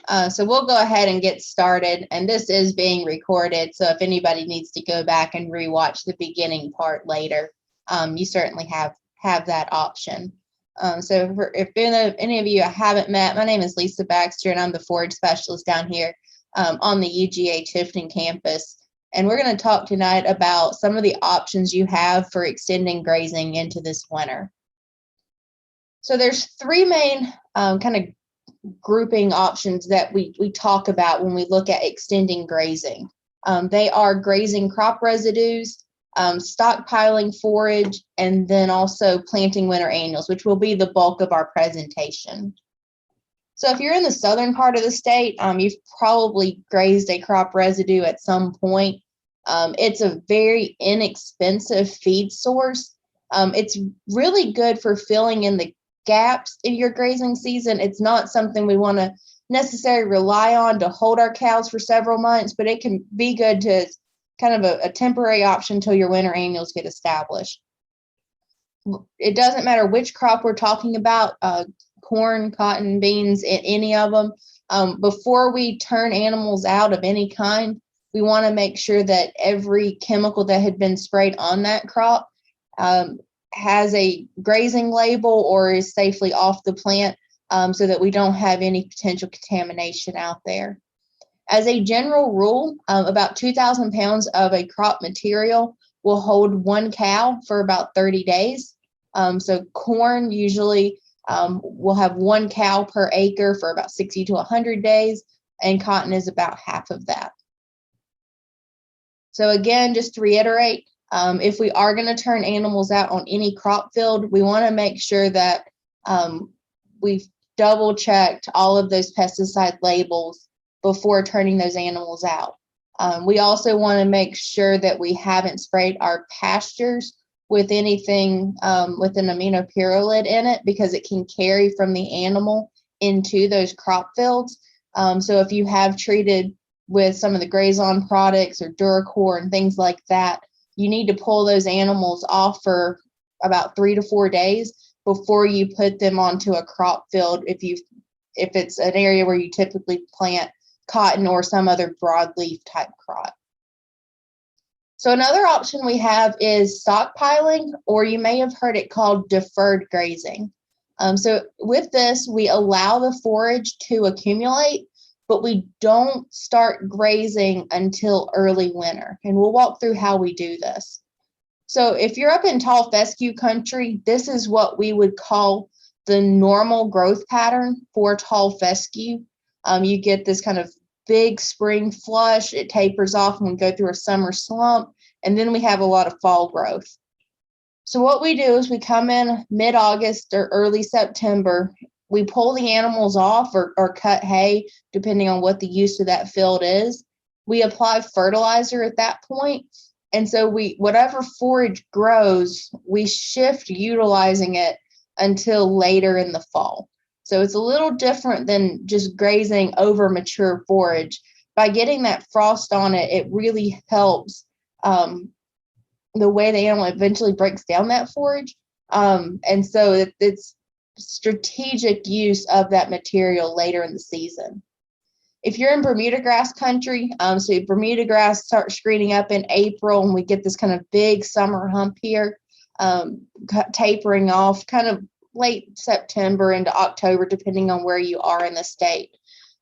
So we'll go ahead and get started, and this is being recorded, so if anybody needs to go back and rewatch the beginning part later, you certainly have that option. So if any of you I haven't met, my name is Lisa Baxter, and I'm the forage specialist down here on the UGA Tifton campus. And we're going to talk tonight about some of the options you have for extending grazing into this winter. So there's three main kind of grouping options that we talk about when we look at extending grazing. They are grazing crop residues, stockpiling forage, and then also planting winter annuals, which will be the bulk of our presentation. So if you're in the southern part of the state, you've probably grazed a crop residue at some point. It's a very inexpensive feed source. It's really good for filling in the gaps in your grazing season. It's not something we want to necessarily rely on to hold our cows for several months, but it can be good to kind of a temporary option until your winter annuals get established. It doesn't matter which crop we're talking about, corn, cotton, beans, any of them. Before we turn animals out of any kind, we want to make sure that every chemical that had been sprayed on that crop has a grazing label or is safely off the plant, so that we don't have any potential contamination out there. As a general rule, about 2,000 pounds of a crop material will hold one cow for about 30 days. So corn usually will have one cow per acre for about 60 to 100 days, and cotton is about half of that. So again, just to reiterate, if we are going to turn animals out on any crop field, we want to make sure that we've double checked all of those pesticide labels before turning those animals out. We also want to make sure that we haven't sprayed our pastures with anything with an aminopyrrolid in it, because it can carry from the animal into those crop fields. So if you have treated with some of the Grazon products or Duracor and things like that, you need to pull those animals off for about 3 to 4 days before you put them onto a crop field if it's an area where you typically plant cotton or some other broadleaf type crop. So another option we have is stockpiling, or you may have heard it called deferred grazing. So with this, we allow the forage to accumulate, but we don't start grazing until early winter. And we'll walk through how we do this. So if you're up in tall fescue country, this is what we would call the normal growth pattern for tall fescue. You get this kind of big spring flush, it tapers off and we go through a summer slump, and then we have a lot of fall growth. So what we do is we come in mid-August or early September, we pull the animals off or cut hay, depending on what the use of that field is. We apply fertilizer at that point. And so whatever forage grows, we shift utilizing it until later in the fall. So it's a little different than just grazing over mature forage. By getting that frost on it, it really helps the way the animal eventually breaks down that forage. And so it's strategic use of that material later in the season. If you're in Bermudagrass country, so Bermudagrass starts screening up in April, and we get this kind of big summer hump here, tapering off kind of late September into October, depending on where you are in the state.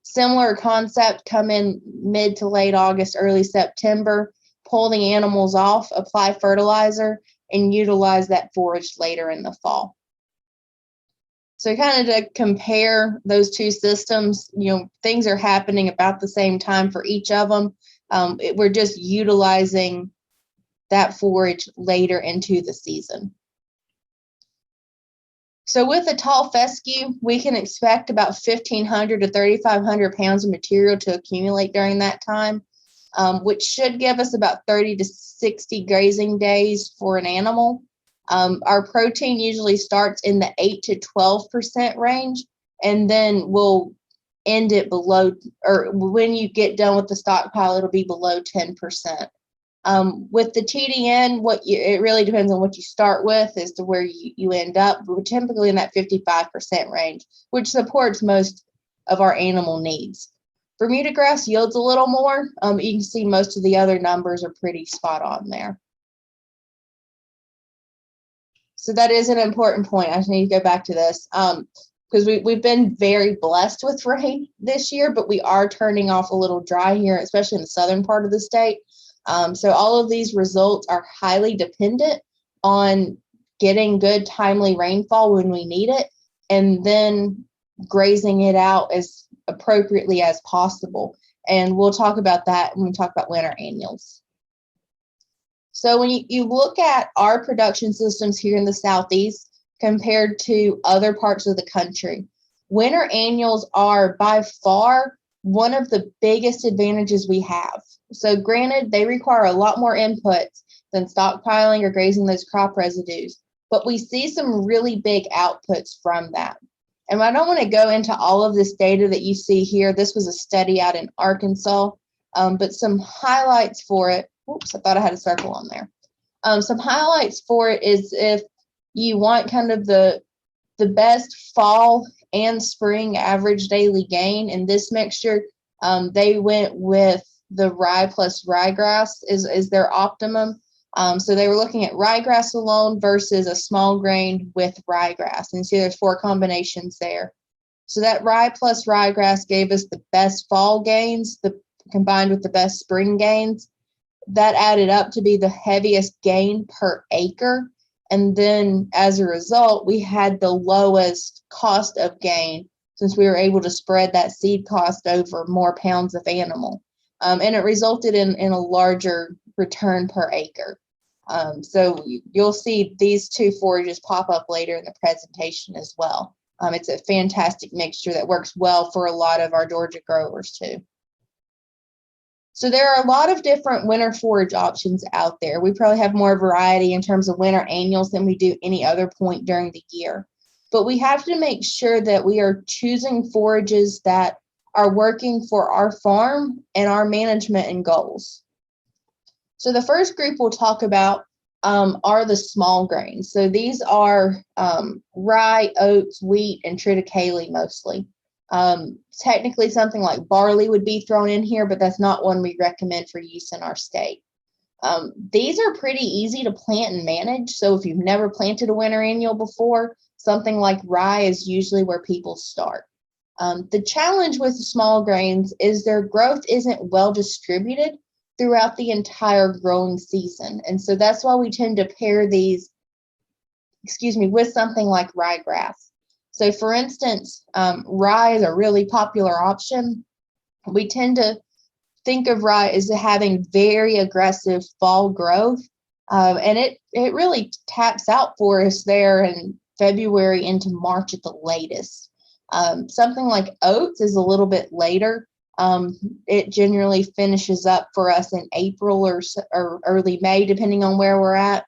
Similar concept, come in mid to late August, early September, pull the animals off, apply fertilizer, and utilize that forage later in the fall. So kind of to compare those two systems, things are happening about the same time for each of them. We're just utilizing that forage later into the season. So with a tall fescue, we can expect about 1,500 to 3,500 pounds of material to accumulate during that time, which should give us about 30 to 60 grazing days for an animal. Our protein usually starts in the 8 to 12% range, and then we'll end it below, or when you get done with the stockpile, it'll be below 10%. With the TDN, it really depends on what you start with as to where you end up. We're typically in that 55% range, which supports most of our animal needs. Bermudagrass yields a little more. You can see most of the other numbers are pretty spot on there. So that is an important point. I just need to go back to this because we've been very blessed with rain this year, but we are turning off a little dry here, especially in the southern part of the state. So all of these results are highly dependent on getting good timely rainfall when we need it, and then grazing it out as appropriately as possible. And we'll talk about that when we talk about winter annuals. So when you look at our production systems here in the Southeast compared to other parts of the country, winter annuals are by far one of the biggest advantages we have. So granted, they require a lot more inputs than stockpiling or grazing those crop residues, but we see some really big outputs from that. And I don't want to go into all of this data that you see here. This was a study out in Arkansas, but some highlights for it. Oops, I thought I had a circle on there. Some highlights for it is if you want kind of the best fall and spring average daily gain in this mixture, they went with the rye plus ryegrass is their optimum. So they were looking at ryegrass alone versus a small grain with ryegrass. And see there's 4 combinations there. So that rye plus ryegrass gave us the best fall gains, combined with the best spring gains. That added up to be the heaviest gain per acre. And then as a result, we had the lowest cost of gain since we were able to spread that seed cost over more pounds of animal. And it resulted in a larger return per acre. So you'll see these 2 forages pop up later in the presentation as well. It's a fantastic mixture that works well for a lot of our Georgia growers too. So there are a lot of different winter forage options out there. We probably have more variety in terms of winter annuals than we do any other point during the year. But we have to make sure that we are choosing forages that are working for our farm and our management and goals. So the first group we'll talk about are the small grains. So these are rye, oats, wheat, and triticale mostly. Technically something like barley would be thrown in here, but that's not one we recommend for use in our state. These are pretty easy to plant and manage. So if you've never planted a winter annual before, something like rye is usually where people start. The challenge with the small grains is their growth isn't well distributed throughout the entire growing season. And so that's why we tend to pair these, with something like ryegrass. So for instance, rye is a really popular option. We tend to think of rye as having very aggressive fall growth, and it really taps out for us there in February into March at the latest. Something like oats is a little bit later. It generally finishes up for us in April or early May, depending on where we're at.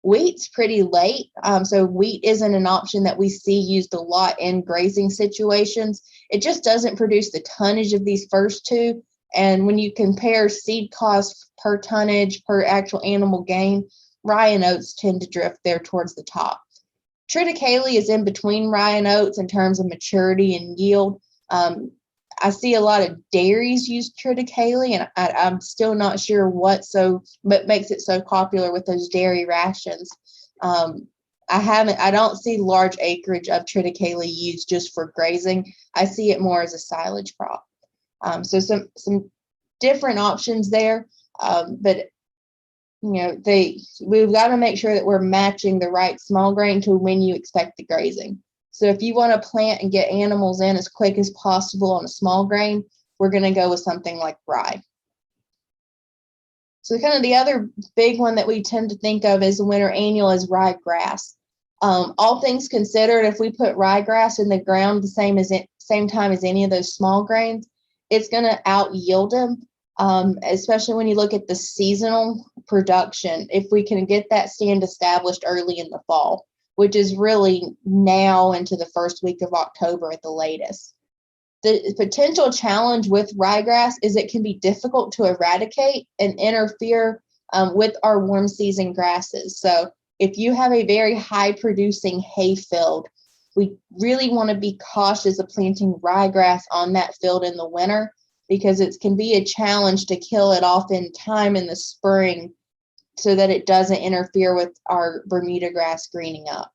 Wheat's pretty late, so wheat isn't an option that we see used a lot in grazing situations. It just doesn't produce the tonnage of these first 2. And when you compare seed costs per tonnage, per actual animal gain, rye and oats tend to drift there towards the top. Triticale is in between rye and oats in terms of maturity and yield. I see a lot of dairies use triticale, and I'm still not sure what makes it so popular with those dairy rations. I don't see large acreage of triticale used just for grazing. I see it more as a silage crop. So some different options there, but we've got to make sure that we're matching the right small grain to when you expect the grazing. So if you want to plant and get animals in as quick as possible on a small grain, we're going to go with something like rye. So kind of the other big one that we tend to think of as a winter annual is ryegrass. All things considered, if we put ryegrass in the ground the same time as any of those small grains, it's going to out yield them, especially when you look at the seasonal production, if we can get that stand established early in the fall, which is really now into the first week of October at the latest. The potential challenge with ryegrass is it can be difficult to eradicate and interfere with our warm season grasses. So if you have a very high producing hay field, We really want to be cautious of planting ryegrass on that field in the winter, because it can be a challenge to kill it off in time in the spring so that it doesn't interfere with our Bermuda grass greening up.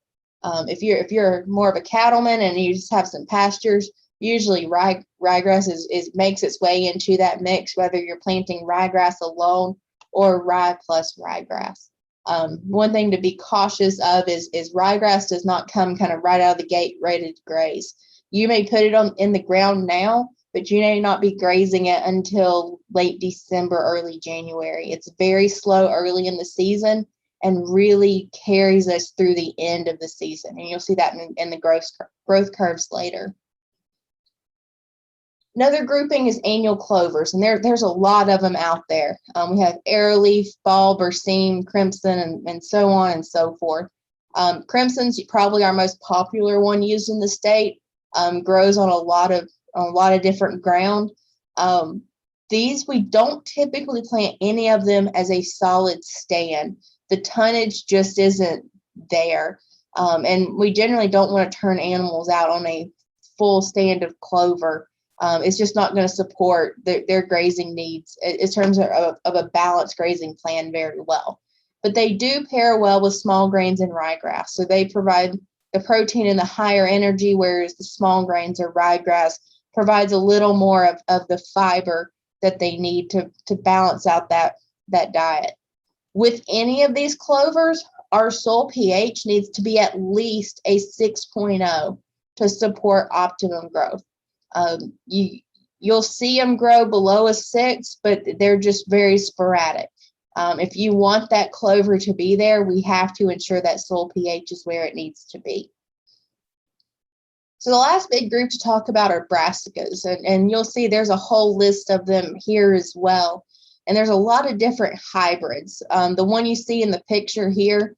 If you're more of a cattleman and you just have some pastures, usually ryegrass makes its way into that mix, whether you're planting ryegrass alone or rye plus ryegrass. One thing to be cautious of is ryegrass does not come kind of right out of the gate ready to graze. You may put it in the ground now, but you may not be grazing it until late December, early January. It's very slow early in the season and really carries us through the end of the season. And you'll see that in the growth curves later. Another grouping is annual clovers, and there's a lot of them out there. We have arrowleaf, fall, berseem, crimson, and so on and so forth. Crimson's probably our most popular one used in the state. Grows on a lot of different ground. These, we don't typically plant any of them as a solid stand. The tonnage just isn't there. And we generally don't want to turn animals out on a full stand of clover. It's just not going to support their grazing needs in terms of a balanced grazing plan very well. But they do pair well with small grains and ryegrass. So they provide the protein and the higher energy, whereas the small grains or ryegrass provides a little more of the fiber that they need to balance out that diet. With any of these clovers, our soil pH needs to be at least a 6.0 to support optimum growth. You'll see them grow below a 6, but they're just very sporadic. If you want that clover to be there, we have to ensure that soil pH is where it needs to be. So the last big group to talk about are Brassicas, and you'll see there's a whole list of them here as well. And there's a lot of different hybrids. The one you see in the picture here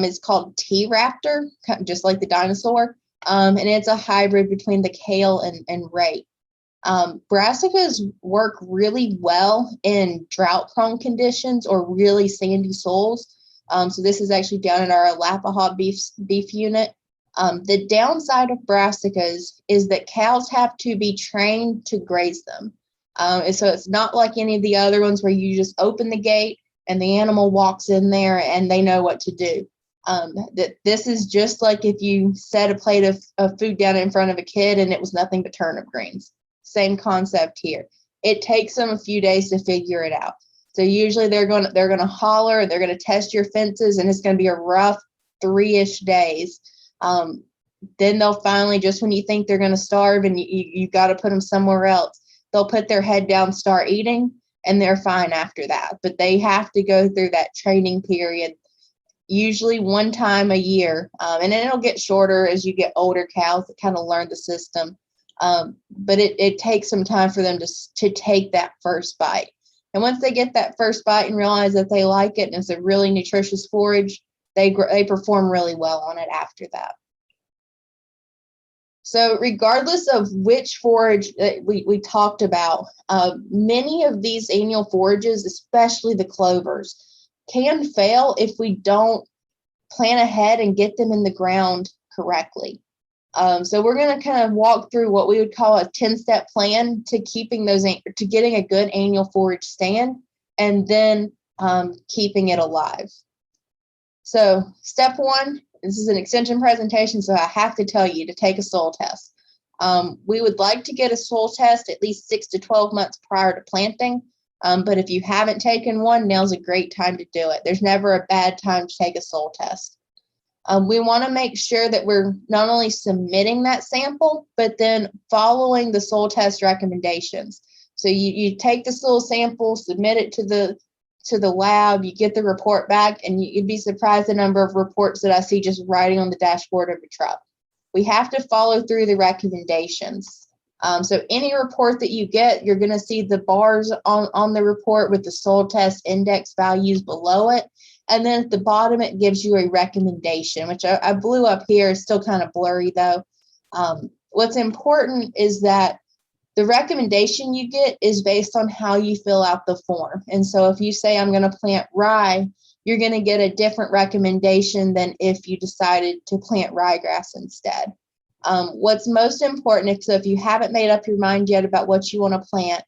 is called T-Raptor, just like the dinosaur. And it's a hybrid between the kale and rape. Brassicas work really well in drought-prone conditions or really sandy soils. So this is actually down in our Alapaha beef unit. The downside of Brassicas is that cows have to be trained to graze them. And so it's not like any of the other ones where you just open the gate and the animal walks in there and they know what to do. This is just like if you set a plate of food down in front of a kid and it was nothing but turnip greens. Same concept here. It takes them a few days to figure it out. So usually they're gonna holler, they're gonna test your fences, and it's gonna be a rough 3-ish days. Then they'll finally, just when you think they're gonna starve and you got to put them somewhere else, they'll put their head down, start eating, and they're fine after that. But they have to go through that training period, usually one time a year. And then it'll get shorter as you get older cows that kind of learn the system. But it takes some time for them to take that first bite. And once they get that first bite and realize that they like it and it's a really nutritious forage, they perform really well on it after that. So regardless of which forage that we talked about, many of these annual forages, especially the clovers, can fail if we don't plan ahead and get them in the ground correctly. So we're going to kind of walk through what we would call a 10-step plan to getting a good annual forage stand and then keeping it alive. So step 1, this is an extension presentation, so I have to tell you to take a soil test. We would like to get a soil test at least 6 to 12 months prior to planting. But if you haven't taken one, now's a great time to do it. There's never a bad time to take a soil test. We want to make sure that we're not only submitting that sample, but then following the soil test recommendations. So you take the soil sample, submit it to the lab, you get the report back, and you'd be surprised the number of reports that I see just writing on the dashboard of a truck. We have to follow through the recommendations. So any report that you get, you're going to see the bars on the report with the soil test index values below it. And then at the bottom, it gives you a recommendation, which I blew up here. It's still kind of blurry, though. What's important is that the recommendation you get is based on how you fill out the form. And so if you say, I'm going to plant rye, you're going to get a different recommendation than if you decided to plant ryegrass instead. What's most important is, so if you haven't made up your mind yet about what you want to plant,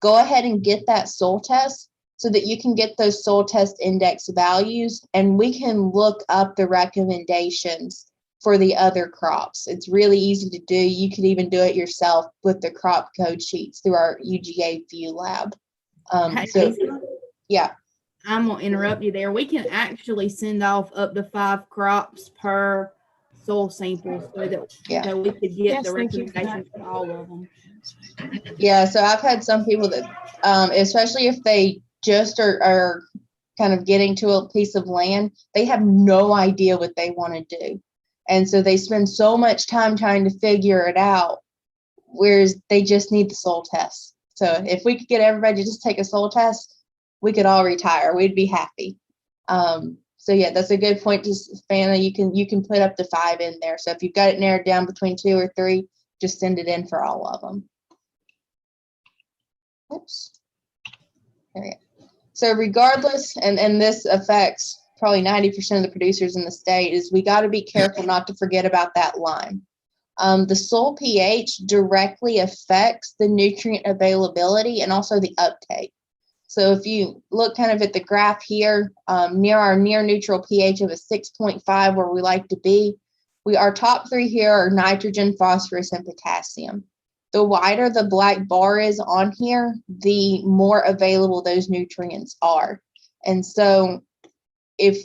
go ahead and get that soil test so that you can get those soil test index values, and we can look up the recommendations for the other crops. It's really easy to do. You could even do it yourself with the crop code sheets through our UGA View Lab. Hey, So, Lisa, yeah. I'm going to interrupt you there. We can actually send off up to 5 crops per soil sample so that so we could get the recommendations for all of them. Yeah, so I've had some people that, especially if they just are kind of getting to a piece of land, they have no idea what they want to do. And so they spend so much time trying to figure it out, whereas they just need the soil test. So if we could get everybody to just take a soil test, we could all retire. We'd be happy. So yeah, that's a good point, Fana. You can put up to 5 in there. So if you've got it narrowed down between 2 or 3, just send it in for all of them. Oops. There we go. So regardless, and this affects probably 90% of the producers in the state, is we got to be careful not to forget about that lime. The soil pH directly affects the nutrient availability and also the uptake. So if you look kind of at the graph here, near our near neutral pH of a 6.5, where we like to be, our top 3 here are nitrogen, phosphorus, and potassium. The wider the black bar is on here, the more available those nutrients are. And so if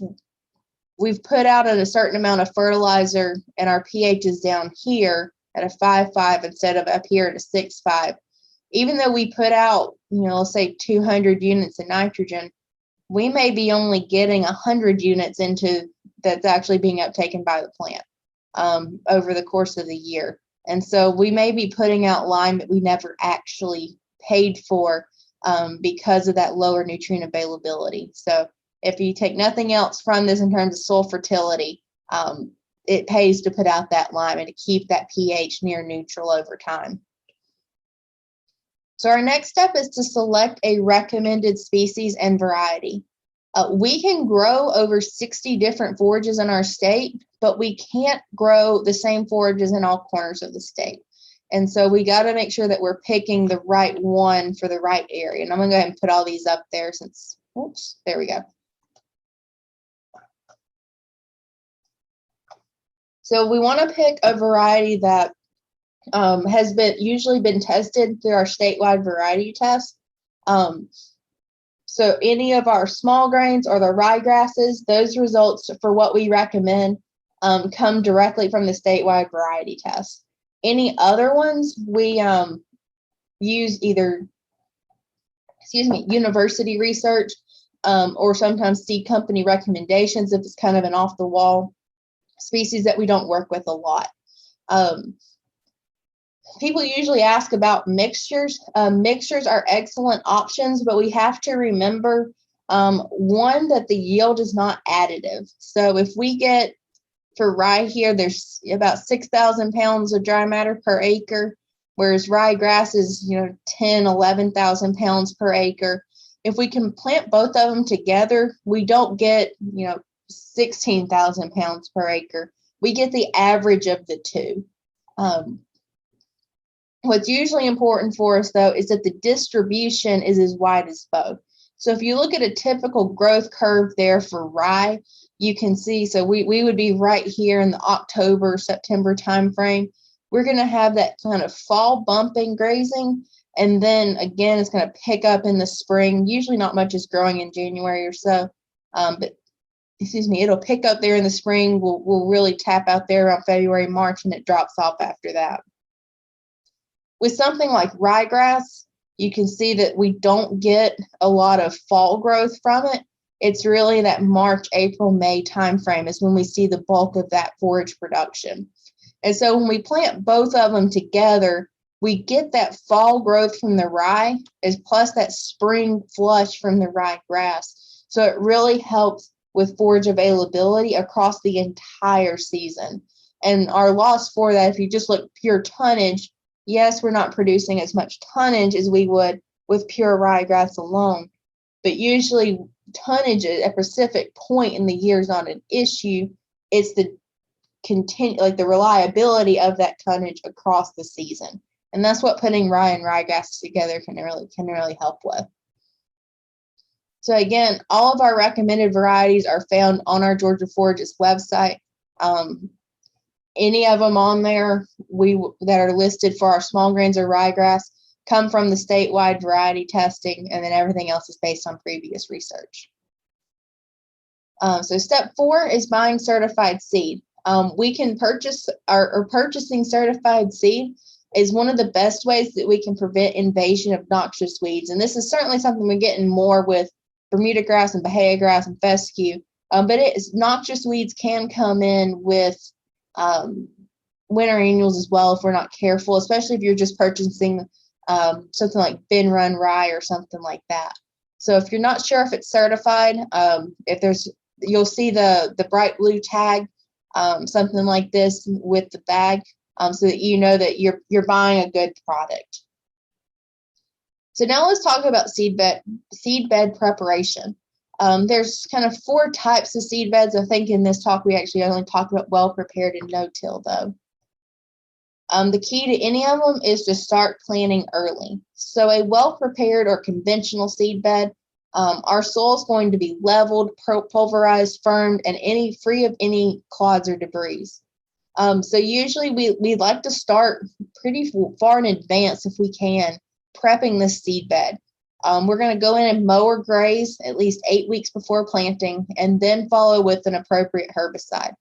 we've put out at a certain amount of fertilizer and our pH is down here at a 5.5 instead of up here at a 6.5, even though we put out, let's say 200 units of nitrogen, we may be only getting 100 units into that's actually being uptaken by the plant over the course of the year. And so we may be putting out lime that we never actually paid for because of that lower nutrient availability. So if you take nothing else from this in terms of soil fertility, it pays to put out that lime and to keep that pH near neutral over time. So our next step is to select a recommended species and variety. We can grow over 60 different forages in our state, but we can't grow the same forages in all corners of the state. And so we got to make sure that we're picking the right one for the right area. And I'm going to go ahead and put all these up there since, oops, there we go. So we want to pick a variety that has usually been tested through our statewide variety test. So any of our small grains or the ryegrasses, those results for what we recommend come directly from the statewide variety test. Any other ones, we use either, university research or sometimes seed company recommendations if it's kind of an off-the-wall species that we don't work with a lot. People usually ask about mixtures. Mixtures are excellent options, but we have to remember, one, that the yield is not additive. So if we get, for rye here, there's about 6,000 pounds of dry matter per acre, whereas ryegrass is, 10, 11,000 pounds per acre. If we can plant both of them together, we don't get, 16,000 pounds per acre. We get the average of the two. What's usually important for us, though, is that the distribution is as wide as both. So if you look at a typical growth curve there for rye, you can see, so we would be right here in the October, September timeframe. We're going to have that kind of fall bump in grazing. And then, again, it's going to pick up in the spring. Usually not much is growing in January or so. But, it'll pick up there in the spring. We'll really tap out there around February, March, and it drops off after that. With something like ryegrass, you can see that we don't get a lot of fall growth from it. It's really that March, April, May timeframe is when we see the bulk of that forage production. And so when we plant both of them together, we get that fall growth from the rye plus that spring flush from the ryegrass. So it really helps with forage availability across the entire season. And our loss for that, if you just look pure tonnage, yes, we're not producing as much tonnage as we would with pure ryegrass alone, but usually tonnage at a specific point in the year is not an issue. It's the continue, like the reliability of that tonnage across the season. And that's what putting rye and ryegrass together can really help with. So again, all of our recommended varieties are found on our Georgia Forages website. Any of them on there that are listed for our small grains or ryegrass come from the statewide variety testing, and then everything else is based on previous research. So step 4 is buying certified seed. We can purchase or purchasing certified seed is one of the best ways that we can prevent invasion of noxious weeds. And this is certainly something we're getting more with Bermuda grass and Bahia grass and fescue. But noxious weeds can come in with winter annuals as well if we're not careful, especially if you're just purchasing something like bin run rye or something like that. So if you're not sure if it's certified, you'll see the bright blue tag, something like this with the bag, so that you know that you're buying a good product. So now let's talk about seedbed preparation. There's kind of 4 types of seed beds. I think in this talk we actually only talked about well prepared and no-till though. The key to any of them is to start planting early. So a well-prepared or conventional seed bed, our soil is going to be leveled, pulverized, firmed, and free of any clods or debris. So usually we like to start pretty far in advance if we can, prepping this seed bed. We're going to go in and mow or graze at least 8 weeks before planting, and then follow with an appropriate herbicide.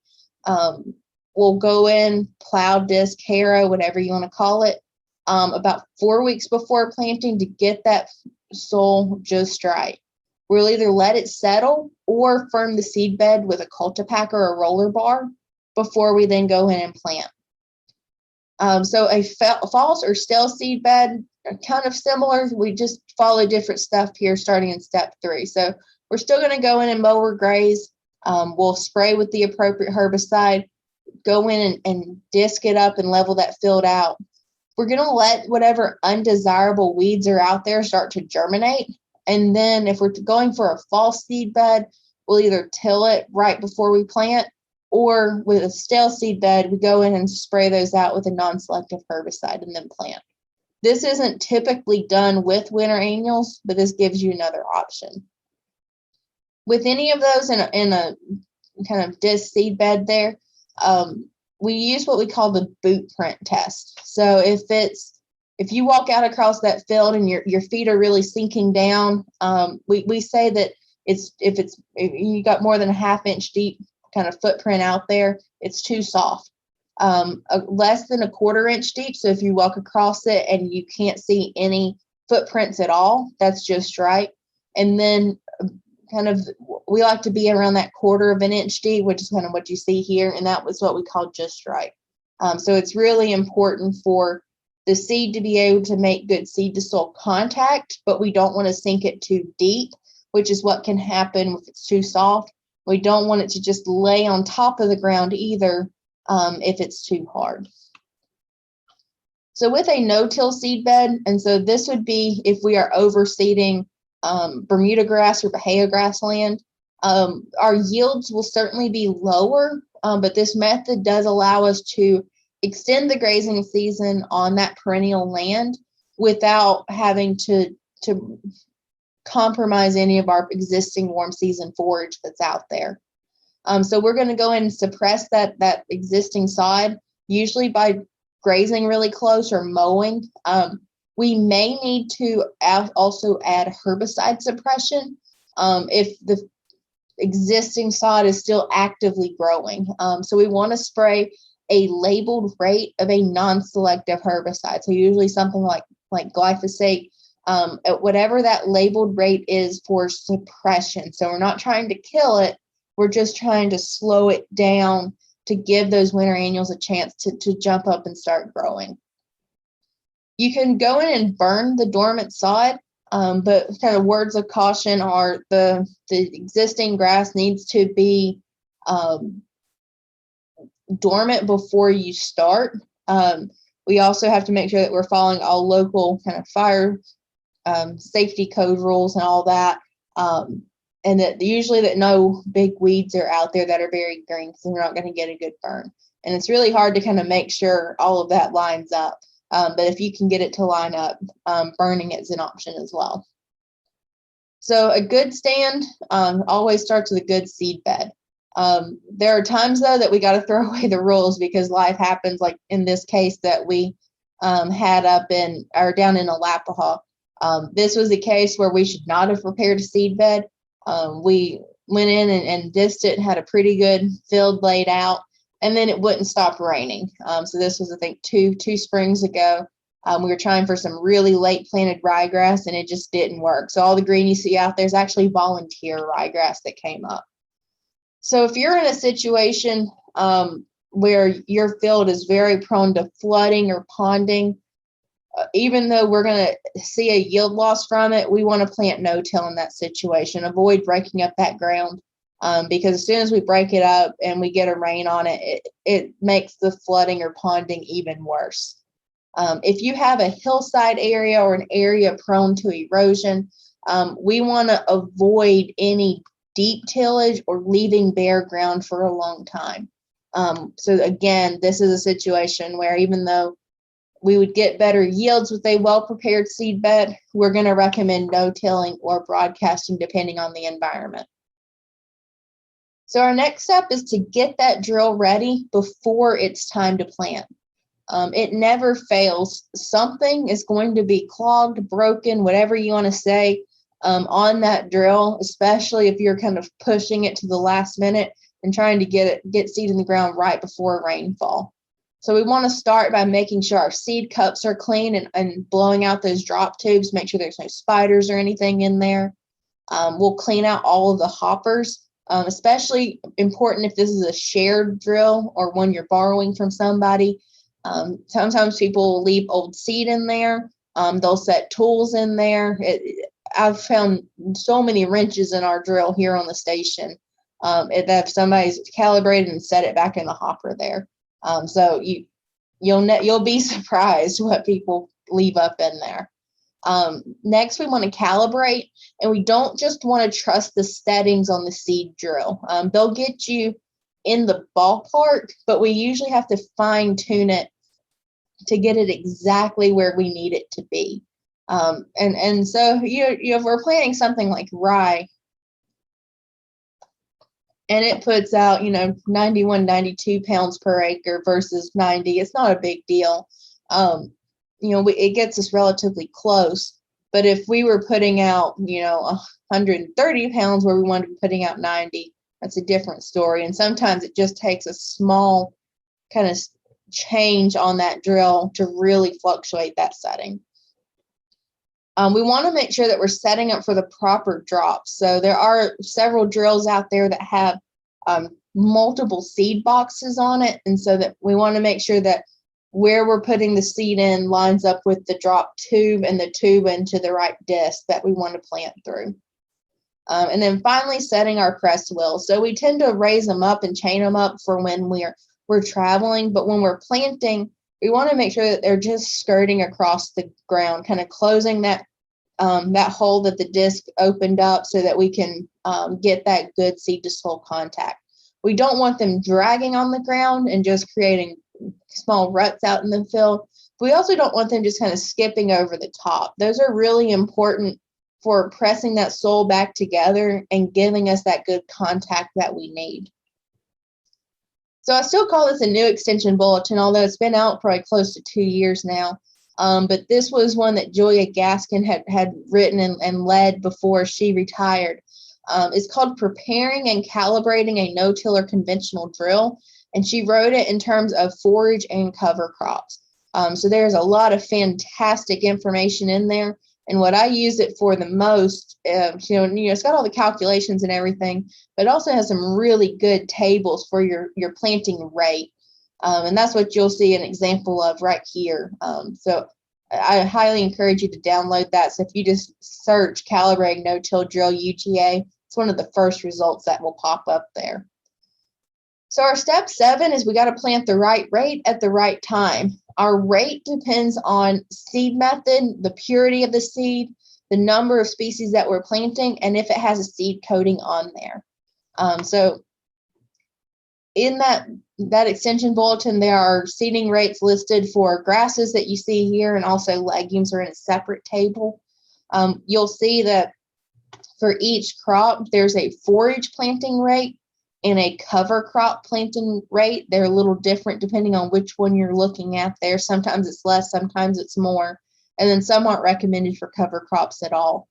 We'll go in, plow, disc, harrow, whatever you want to call it, about 4 weeks before planting to get that soil just right. We'll either let it settle or firm the seed bed with a cultipacker or roller bar before we then go in and plant. So a false or stale seed bed are kind of similar. We just follow different stuff here starting in step 3. So we're still going to go in and mow or graze. We'll spray with the appropriate herbicide, go in and disc it up and level that field out. We're going to let whatever undesirable weeds are out there start to germinate. And then if we're going for a false seed bed, we'll either till it right before we plant, or with a stale seed bed, we go in and spray those out with a non-selective herbicide and then plant. This isn't typically done with winter annuals, but this gives you another option. With any of those in a kind of disc seed bed there, we use what we call the boot print test. So if you walk out across that field and your feet are really sinking down, we say that if you got more than a 1/2 inch deep kind of footprint out there, it's too soft. Less than a 1/4 inch deep, so if you walk across it and you can't see any footprints at all, that's just right. And then we like to be around that 1/4 inch deep, which is kind of what you see here, and that was what we call just right. So it's really important for the seed to be able to make good seed to soil contact, but we don't want to sink it too deep, which is what can happen if it's too soft. We don't want it to just lay on top of the ground either if it's too hard. So with a no-till seed bed, and so this would be if we are overseeding Bermuda grass or Bahia grass land, our yields will certainly be lower, but this method does allow us to extend the grazing season on that perennial land without having to compromise any of our existing warm season forage that's out there. So we're going to go in and suppress that existing sod, usually by grazing really close or mowing. We may need to also add herbicide suppression if the existing sod is still actively growing. So we want to spray a labeled rate of a non-selective herbicide. So usually something like glyphosate, at whatever that labeled rate is for suppression. So we're not trying to kill it. We're just trying to slow it down to give those winter annuals a chance to jump up and start growing. You can go in and burn the dormant sod, but kind of words of caution are the existing grass needs to be dormant before you start. We also have to make sure that we're following all local kind of fire safety code rules and all that, and that usually that no big weeds are out there that are very green, because we're not going to get a good burn. And it's really hard to kind of make sure all of that lines up. But if you can get it to line up, burning it is an option as well. So a good stand always starts with a good seed bed. There are times, though, that we got to throw away the rules because life happens, like in this case that we had down in Alapaha. This was a case where we should not have prepared a seed bed. We went in and dissed it, had a pretty good field laid out, and then it wouldn't stop raining. So this was, I think, two springs ago. We were trying for some really late planted ryegrass, and it just didn't work. So all the green you see out there is actually volunteer ryegrass that came up. So if you're in a situation where your field is very prone to flooding or ponding, even though we're going to see a yield loss from it, we want to plant no-till in that situation. Avoid breaking up that ground because as soon as we break it up and we get a rain on it, it makes the flooding or ponding even worse. If you have a hillside area or an area prone to erosion, we want to avoid any deep tillage or leaving bare ground for a long time. So again, this is a situation where even though we would get better yields with a well-prepared seed bed, we're going to recommend no-tilling or broadcasting depending on the environment. So our next step is to get that drill ready before it's time to plant. It never fails. Something is going to be clogged, broken, whatever you want to say, on that drill, especially if you're kind of pushing it to the last minute and trying to get seed in the ground right before rainfall. So we want to start by making sure our seed cups are clean and blowing out those drop tubes, make sure there's no spiders or anything in there. We'll clean out all of the hoppers, especially important if this is a shared drill or one you're borrowing from somebody. Sometimes people will leave old seed in there. They'll set tools in there. I've found so many wrenches in our drill here on the station that somebody's calibrated and set it back in the hopper there. So you'll be surprised what people leave up in there. Next, we want to calibrate, and we don't just want to trust the settings on the seed drill. They'll get you in the ballpark, but we usually have to fine tune it to get it exactly where we need it to be. And so if we're planting something like rye, and it puts out 91, 92 pounds per acre versus 90, it's not a big deal. It gets us relatively close. But if we were putting out 130 pounds where we wanted to be putting out 90, that's a different story. And sometimes it just takes a small kind of change on that drill to really fluctuate that setting. We want to make sure that we're setting up for the proper drops. So there are several drills out there that have multiple seed boxes on it. And so that we want to make sure that where we're putting the seed in lines up with the drop tube and the tube into the right disc that we want to plant through. And then finally setting our press wheels. So we tend to raise them up and chain them up for when we're traveling, but when we're planting, we want to make sure that they're just skirting across the ground, kind of closing that hole that the disc opened up so that we can get that good seed to soil contact. We don't want them dragging on the ground and just creating small ruts out in the field. We also don't want them just kind of skipping over the top. Those are really important for pressing that soil back together and giving us that good contact that we need. So I still call this a new extension bulletin, although it's been out probably close to 2 years now. But this was one that Julia Gaskin had written and led before she retired. It's called Preparing and Calibrating a No-Tiller Conventional Drill. And she wrote it in terms of forage and cover crops. So there's a lot of fantastic information in there. And what I use it for the most, it's got all the calculations and everything, but it also has some really good tables for your planting rate. And that's what you'll see an example of right here. So I highly encourage you to download that. So if you just search Calibrating No-Till Drill UGA, it's one of the first results that will pop up there. So our step 7 is we got to plant the right rate at the right time. Our rate depends on seed method, the purity of the seed, the number of species that we're planting, and if it has a seed coating on there. So in that extension bulletin, there are seeding rates listed for grasses that you see here, and also legumes are in a separate table. You'll see that for each crop, there's a forage planting rate and a cover crop planting rate. They're a little different depending on which one you're looking at there. Sometimes it's less, sometimes it's more, and then some aren't recommended for cover crops at all.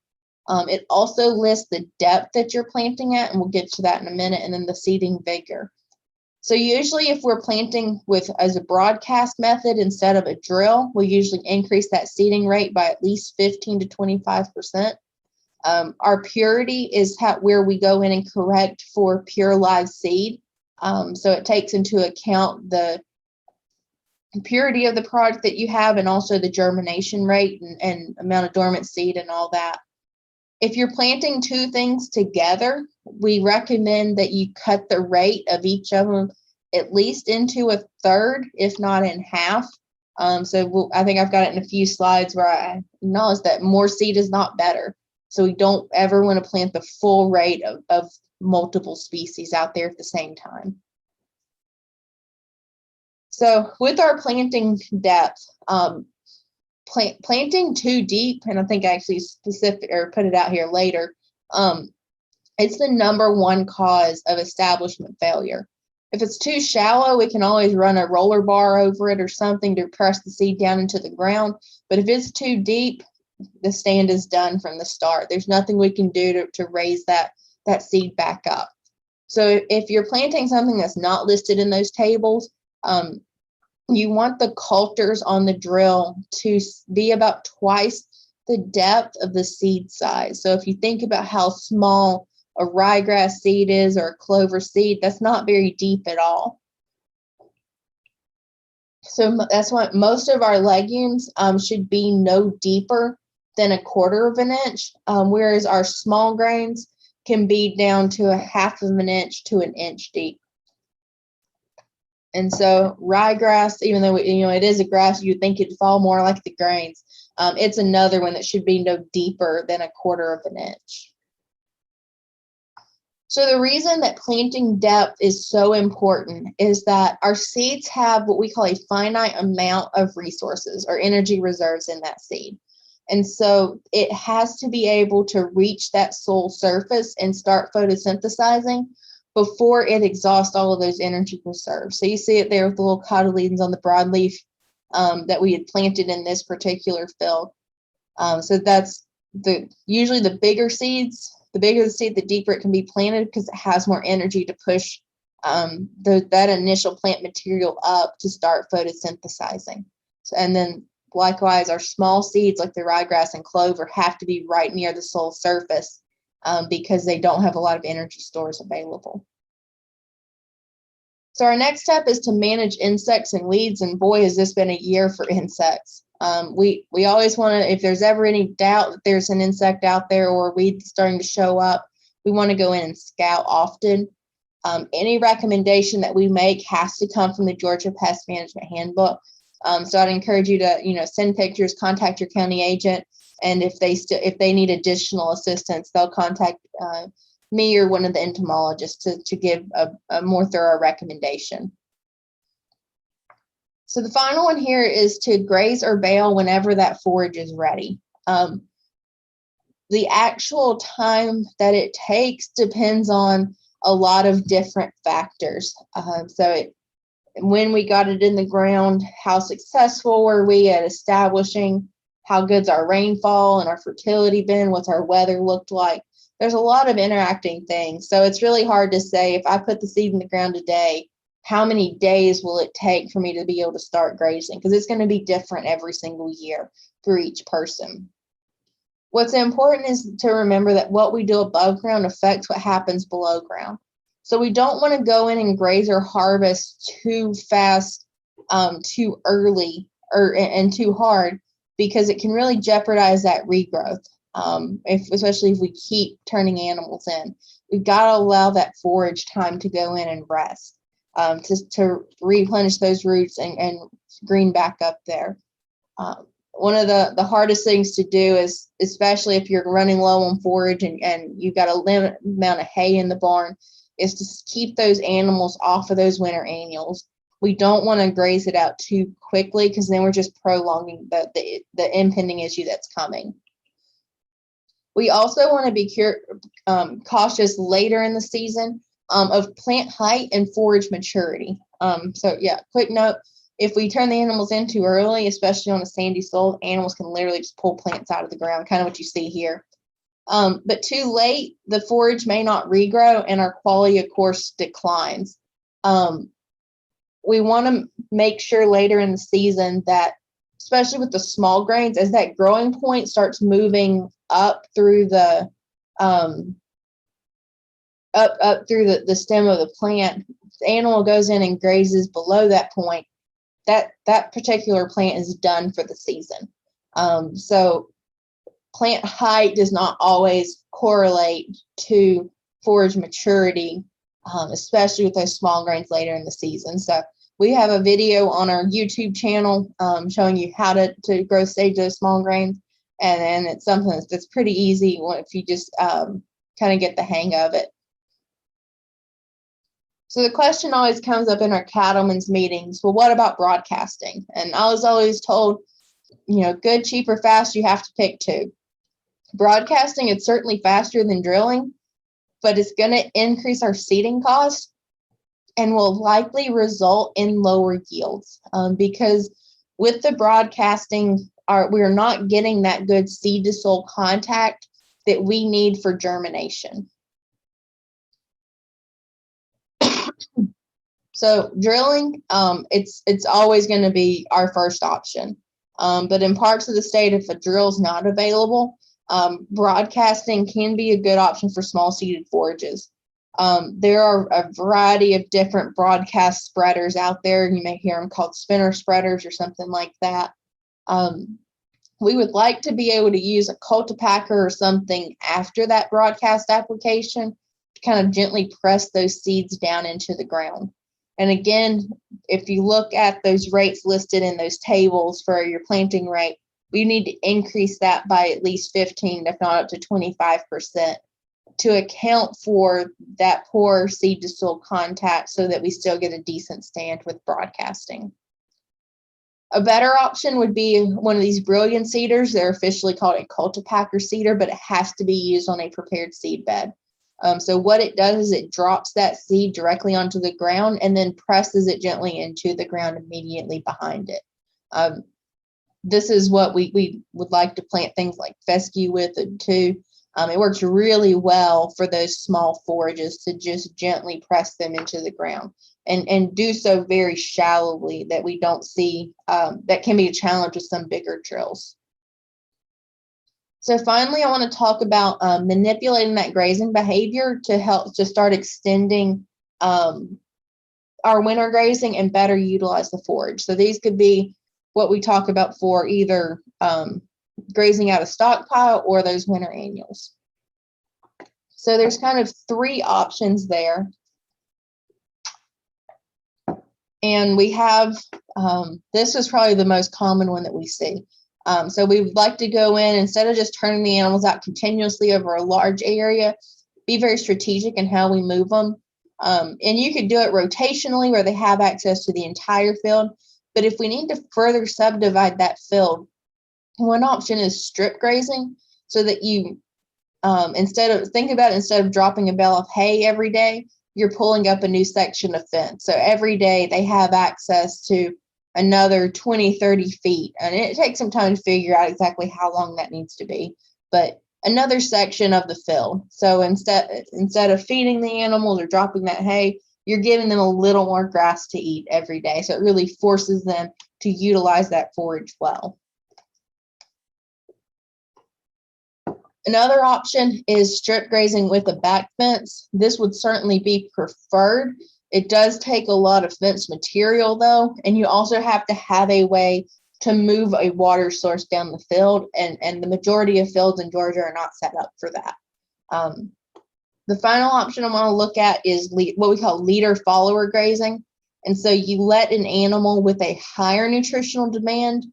It also lists the depth that you're planting at, and we'll get to that in a minute, and then the seeding vigor. So usually if we're planting as a broadcast method instead of a drill, we usually increase that seeding rate by at least 15 to 25%. Our purity is where we go in and correct for pure live seed. So it takes into account the purity of the product that you have, and also the germination rate and amount of dormant seed and all that. If you're planting two things together, we recommend that you cut the rate of each of them at least into a third, if not in half. I think I've got it in a few slides where I acknowledge that more seed is not better. So we don't ever want to plant the full rate of multiple species out there at the same time. So with our planting depth, planting too deep, and I think I actually put it out here later, it's the #1 cause of establishment failure. If it's too shallow, we can always run a roller bar over it or something to press the seed down into the ground. But if it's too deep, the stand is done from the start. There's nothing we can do to raise that seed back up. So if you're planting something that's not listed in those tables, you want the coulters on the drill to be about twice the depth of the seed size. So if you think about how small a ryegrass seed is or a clover seed, that's not very deep at all. So that's why most of our legumes should be no deeper than 1/4 of an inch, whereas our small grains can be down to 1/2 of an inch to 1 inch deep. And so ryegrass, even though it is a grass, you'd think it'd fall more like the grains. It's another one that should be no deeper than 1/4 of an inch. So the reason that planting depth is so important is that our seeds have what we call a finite amount of resources or energy reserves in that seed. And so it has to be able to reach that soil surface and start photosynthesizing before it exhausts all of those energy reserves. So you see it there with the little cotyledons on the broadleaf that we had planted in this particular field. So that's usually the bigger seeds. The bigger the seed, the deeper it can be planted because it has more energy to push that initial plant material up to start photosynthesizing. So, and then likewise, our small seeds like the ryegrass and clover have to be right near the soil surface because they don't have a lot of energy stores available. So our next step is to manage insects and weeds, and boy, has this been a year for insects. We always want to, if there's ever any doubt that there's an insect out there or a weed starting to show up, we want to go in and scout often. Any recommendation that we make has to come from the Georgia Pest Management Handbook. So I'd encourage you to, send pictures, contact your county agent, and if they need additional assistance, they'll contact me or one of the entomologists to give a more thorough recommendation. So the final one here is to graze or bale whenever that forage is ready. The actual time that it takes depends on a lot of different factors. When we got it in the ground, how successful were we at establishing, how good's our rainfall and our fertility been, what's our weather looked like. There's a lot of interacting things. So it's really hard to say if I put the seed in the ground today, how many days will it take for me to be able to start grazing? Because it's going to be different every single year for each person. What's important is to remember that what we do above ground affects what happens below ground. So we don't want to go in and graze or harvest too fast, too early, and too hard, because it can really jeopardize that regrowth. Especially if we keep turning animals in, we've got to allow that forage time to go in and rest, to replenish those roots and green back up there. One of the hardest things to do is, especially if you're running low on forage and you've got a limited amount of hay in the barn, is to keep those animals off of those winter annuals. We don't want to graze it out too quickly because then we're just prolonging the impending issue that's coming. We also want to be cautious later in the season of plant height and forage maturity. So yeah, quick note, if we turn the animals in too early, especially on a sandy soil, animals can literally just pull plants out of the ground, kind of what you see here. But too late, the forage may not regrow and our quality, of course, declines. We want to make sure later in the season that, especially with the small grains, as that growing point starts moving up through the up through the stem of the plant, the animal goes in and grazes below that point, that particular plant is done for the season. So plant height does not always correlate to forage maturity, especially with those small grains later in the season. So we have a video on our YouTube channel showing you how to grow stage those small grains. And then it's something that's pretty easy if you just kind of get the hang of it. So the question always comes up in our cattlemen's meetings, well, what about broadcasting? And I was always told, good, cheap, or fast, you have to pick two. Broadcasting is certainly faster than drilling, but it's going to increase our seeding costs and will likely result in lower yields because with the broadcasting, we're not getting that good seed to soil contact that we need for germination. So drilling, it's always going to be our first option. But in parts of the state, if a drill is not available, broadcasting can be a good option for small seeded forages. There are a variety of different broadcast spreaders out there. You may hear them called spinner spreaders or something like that. We would like to be able to use a cultipacker or something after that broadcast application to kind of gently press those seeds down into the ground. And again, if you look at those rates listed in those tables for your planting rate, we need to increase that by at least 15, if not up to 25%, to account for that poor seed to soil contact so that we still get a decent stand with broadcasting. A better option would be one of these brilliant seeders. They're officially called a cultipacker-seeder, but it has to be used on a prepared seed bed. So what it does is it drops that seed directly onto the ground and then presses it gently into the ground immediately behind it. This is what we would like to plant things like fescue with too. It works really well for those small forages to just gently press them into the ground and do so very shallowly that we don't see, that can be a challenge with some bigger drills. So finally, I want to talk about manipulating that grazing behavior to help to start extending our winter grazing and better utilize the forage. So these could be what we talk about for either grazing out of stockpile or those winter annuals. So there's kind of three options there. And we have, this is probably the most common one that we see. So we would like to go in, instead of just turning the animals out continuously over a large area, be very strategic in how we move them. And you could do it rotationally where they have access to the entire field. But if we need to further subdivide that field, one option is strip grazing, so that you, instead of dropping a bale of hay every day, you're pulling up a new section of fence. So every day they have access to another 20, 30 feet. And it takes some time to figure out exactly how long that needs to be, but another section of the field. So instead of feeding the animals or dropping that hay, you're giving them a little more grass to eat every day. So it really forces them to utilize that forage well. Another option is strip grazing with a back fence. This would certainly be preferred. It does take a lot of fence material though, and you also have to have a way to move a water source down the field, and the majority of fields in Georgia are not set up for that. The final option I want to look at is what we call leader follower grazing. And so you let an animal with a higher nutritional demand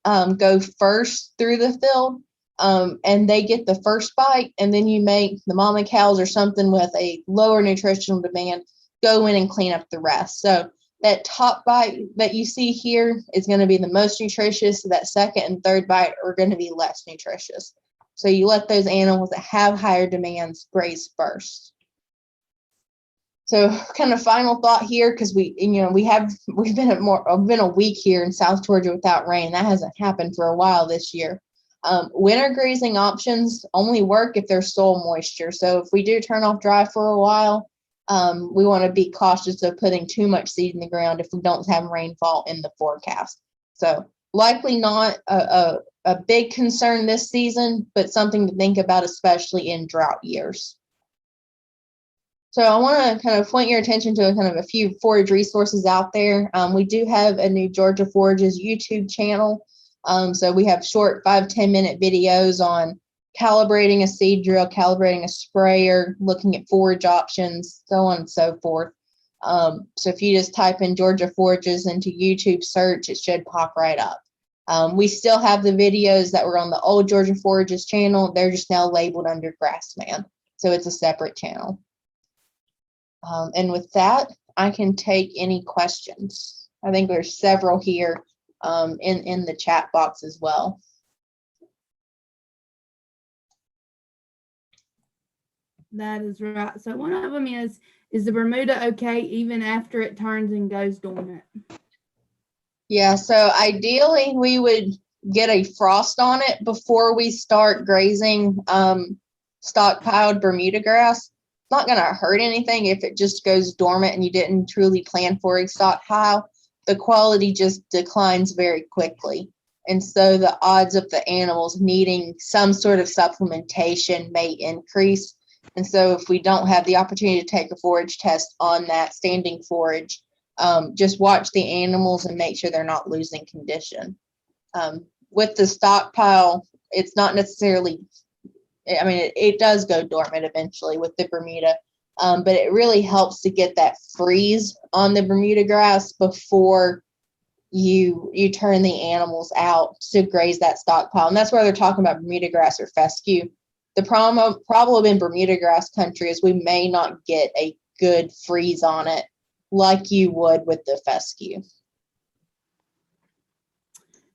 go first through the field, and they get the first bite, and then you make the mama cows or something with a lower nutritional demand go in and clean up the rest. So that top bite that you see here is going to be the most nutritious. So that second and third bite are going to be less nutritious. So you let those animals that have higher demands graze first. So kind of final thought here, because we've been a week here in South Georgia without rain. That hasn't happened for a while this year. Winter grazing options only work if there's soil moisture. So if we do turn off dry for a while, we want to be cautious of putting too much seed in the ground if we don't have rainfall in the forecast. So likely not a big concern this season, but something to think about, especially in drought years. So I want to kind of point your attention to a few forage resources out there. We do have a new Georgia Forages YouTube channel. So we have short 5-10 minute videos on calibrating a seed drill, calibrating a sprayer, looking at forage options, so on and so forth. So if you just type in Georgia Forages into YouTube search, it should pop right up. We still have the videos that were on the old Georgia Forages channel. They're just now labeled under Grassman. So it's a separate channel. And with that, I can take any questions. I think there's several here in the chat box as well. That is right. So one of them is the Bermuda okay even after it turns and goes dormant? Yeah, so ideally we would get a frost on it before we start grazing stockpiled Bermuda grass. Not going to hurt anything if it just goes dormant and you didn't truly plan for a stockpile. The quality just declines very quickly. And so the odds of the animals needing some sort of supplementation may increase. And so if we don't have the opportunity to take a forage test on that standing forage, just watch the animals and make sure they're not losing condition. With the stockpile, it's not necessarily, I mean, it does go dormant eventually with the Bermuda, but it really helps to get that freeze on the Bermuda grass before you turn the animals out to graze that stockpile. And that's why they're talking about Bermuda grass or fescue. The problem in Bermuda grass country is we may not get a good freeze on it like you would with the fescue.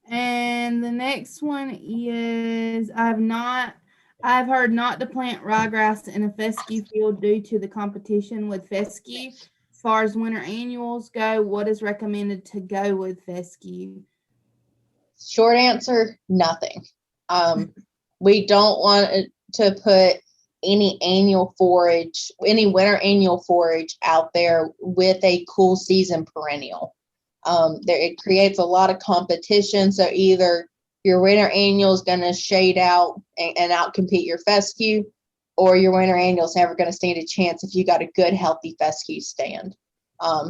And the next one is I've heard not to plant ryegrass in a fescue field due to the competition with fescue. As far as winter annuals go, what is recommended to go with fescue? Short answer, nothing. We don't want to put any winter annual forage out there with a cool season perennial. It creates a lot of competition. So either your winter annual is going to shade out and outcompete your fescue, or your winter annual is never going to stand a chance if you got a good, healthy fescue stand.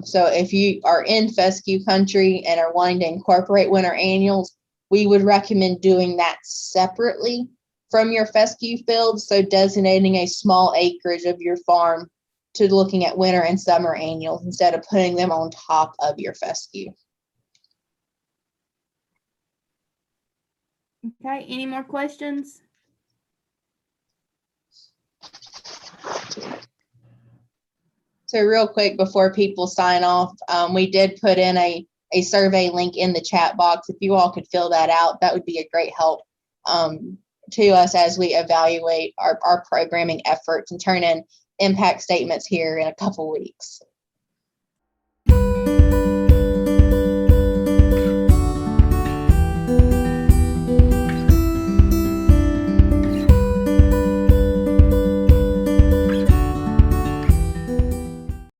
So if you are in fescue country and are wanting to incorporate winter annuals, we would recommend doing that separately from your fescue field. So designating a small acreage of your farm to looking at winter and summer annuals instead of putting them on top of your fescue. Okay, any more questions? So real quick before people sign off, we did put in a survey link in the chat box. If you all could fill that out, that would be a great help to us as we evaluate our programming efforts and turn in impact statements here in a couple weeks.